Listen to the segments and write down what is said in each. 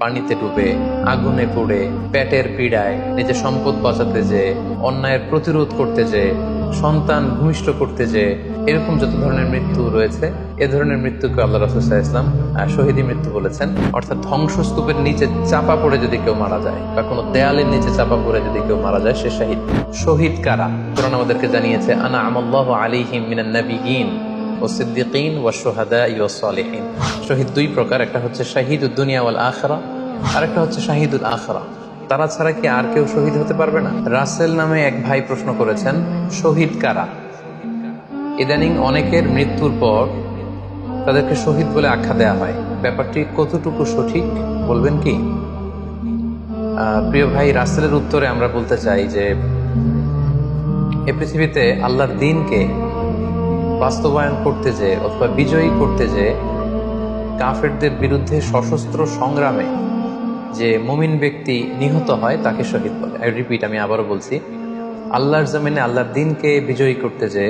পানিতে ডুবে, আগুনে পুড়ে, পেটের পীড়ায়, নিজের সম্পদ বাঁচাতে যে, অন্যায়ের প্রতিরোধ করতে যে, সন্তান ভূমিষ্ঠ করতে যে, এরকম যত ধরনের মৃত্যু রয়েছে, এ ধরনের মৃত্যুকে আল্লাহ রাসূল সাল্লাল্লাহু আলাইহি ওয়াসাল্লাম শহীদী মৃত্যু বলেছেন। অর্থাৎ ধ্বংসস্তূপের নিচে চাপা পড়ে যদি কেউ মারা যায়, বা কোনো দেয়ালের নিচে চাপা পড়ে যদি কেউ মারা যায়, সে শহীদ। শহীদ কারা? কোরআন আমাদেরকে জানিয়েছে, আনআমাল্লাহু আলাইহিম মিনান নাবিয়্যিন ওয়া সিদ্দীকিন ওয়া শুহাদাই ওয়াস সালিহিন। শহীদ দুই প্রকার, একটা হচ্ছে শাহিদুদ দুনিয়া ওয়াল আখিরা, আর একটা হচ্ছে শাহিদুল আখিরা। তারা ছাড়া কি আর কেউ শহীদ হতে পারবে না? রাসেল নামে এক ভাই প্রশ্ন করেছেন, শহীদ কারা? ইদানিং অনেকের মৃত্যুর পর তাদেরকে শহীদ বলে আখ্যা দেওয়া হয়। ব্যাপারটি কতটুকু সঠিক বলবেন কি? প্রিয় ভাই, রাসেলের উত্তরে আমরা বলতে চাই যে এ পৃথিবীতে আল্লাহর দ্বীনকে বাস্তবায়ন করতে যে, অথবা বিজয়ী করতে যে, কাফেরদের বিরুদ্ধে সশস্ত্র সংগ্রামে যে মুমিন ব্যক্তি নিহত হয় তাকে শহীদ বলে। আমি আবারও বলছি, আল্লাহর জমিনে আল্লাহর দ্বীনকে বিজয়ী করতে যে,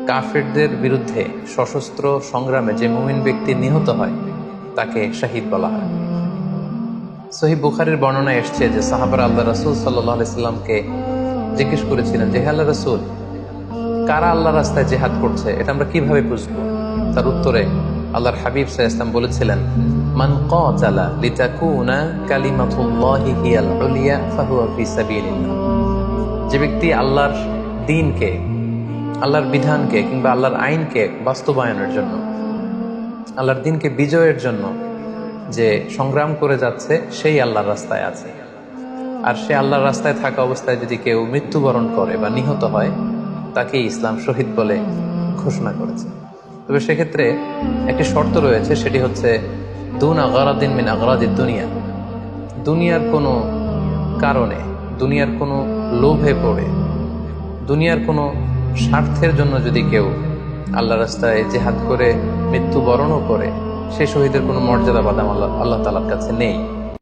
কাফেরদের বিরুদ্ধে সশস্ত্র সংগ্রামে যে মুমিন ব্যক্তি নিহত হয় তাকে শহীদ বলা হয়। সহিহ বুখারীর বর্ণনায় এসছে যে সাহাবারা আল্লাহ রাসূল সাল্লাল্লাহু আলাইহি সাল্লামকে জিজ্ঞেস করেছিলেন যে, হে আল্লাহ রাসূল, কারা আল্লাহর রাস্তায় জিহাদ করছে, এটা আমরা কিভাবে বুঝবো? তার উত্তরে আল্লাহর হাবিব সাল্লাল্লাহু আলাইহি ওয়াসাল্লাম বলেছিলেন, মান কাতালা লিতাকুনা কালিমাতুল্লাহি হিয়াল উলিয়া ফাহুয়া ফি সাবিলিল্লাহ। যে ব্যক্তি আল্লাহর দ্বীনকে, আল্লাহর বিধানকে কিংবা আল্লাহর আইনকে বাস্তবায়নের জন্য, আল্লাহর দ্বীনকে বিজয়ের জন্য যে সংগ্রাম করে যাচ্ছে, সেই আল্লাহর রাস্তায় আছে। আর সে আল্লাহর রাস্তায় থাকা অবস্থায় যদি কেউ মৃত্যুবরণ করে বা নিহত হয়, তাকে ইসলাম শহীদ বলে ঘোষণা করেছে। তবে সেক্ষেত্রে একটি শর্ত রয়েছে, সেটি হচ্ছে দুনা গারাদিন মিন আগরাদিদ দুনিয়া। দুনিয়ার কোনো কারণে, দুনিয়ার কোনো লোভে পড়ে, দুনিয়ার কোনো স্বার্থের জন্য যদি কেউ আল্লাহ রাস্তায় জিহাদ করে মৃত্যুবরণও করে, সে শহীদের কোনো মর্যাদা বাদাম আল্লাহ তাআলার কাছে নেই।